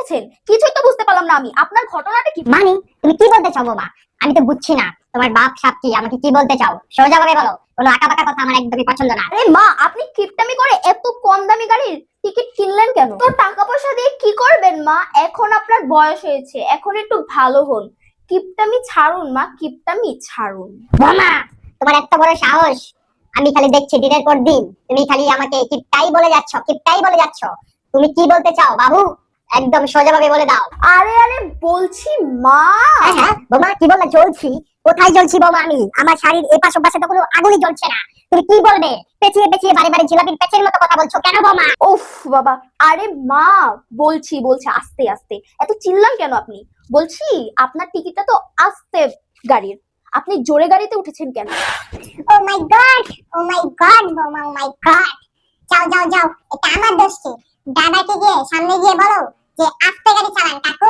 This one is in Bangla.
উঠেছেন? কিছুই তো বুঝতে পারলাম না আমি। আপনার ঘটনাটা কি? মানে তুমি কি বলতে চাও বাবা? আমি তো বুঝছি না তোমার বাপ সাপ কি, আমাকে কি বলতে চাও? সোজাভাবে বলো, কোনো আঁকাবাঁকা কথা আমার একদমই পছন্দ না। আরে মা, আপনি কিপটামি করে এত কম দামি গাড়ির টিকিট কিনলেন কেন? তো টাকা পয়সা দিয়ে কি করবেন মা? এখন আপনার বয়স হয়েছে, এখন একটু ভালো হন। কিপটামি ছাড়ুন মা, কিপটামি ছাড়ুন। বোমা, তোমার এত বড় সাহস! আমি খালি দেখছি দিনের পর দিন তুমি খালি আমাকে কিপটাই বলে যাচ্ছ, কিপটাই বলে যাচ্ছ। তুমি কি বলতে চাও বাবু? একদম সোজাভাবে বলে দাও। আরে আরে বলছি মা। হ্যাঁ হ্যাঁ বোমা, কি বললে? জ্বলছি? কোথায় জ্বলছি বোমা আমি? আমার শাড়ির এপাশ ওপাশে তো কোনো আগুনই জ্বলছে না। তুমি কি বলবে? পেঁচিয়ে পেঁচিয়ে বারে বারে জিলাপির পেঁচের মতো কথা বলছো কেন বোমা? উফ বাবা। আরে মা, বলছি বলছি আস্তে আস্তে। এত চিল্লান কেন আপনি? বলছি আপনার টিকিটটা তো আস্তে গাড়ির, আপনি জোরে গাড়িতে উঠেছেন কেন? ও মাই গড, ও মাই গড বোমা, ও মাই গড! যাও যাও যাও, এটা আমার দোষ কি? দাদাকে গিয়ে সামনে গিয়ে বলো যে আস্তে গাড়ি চালান কাকু।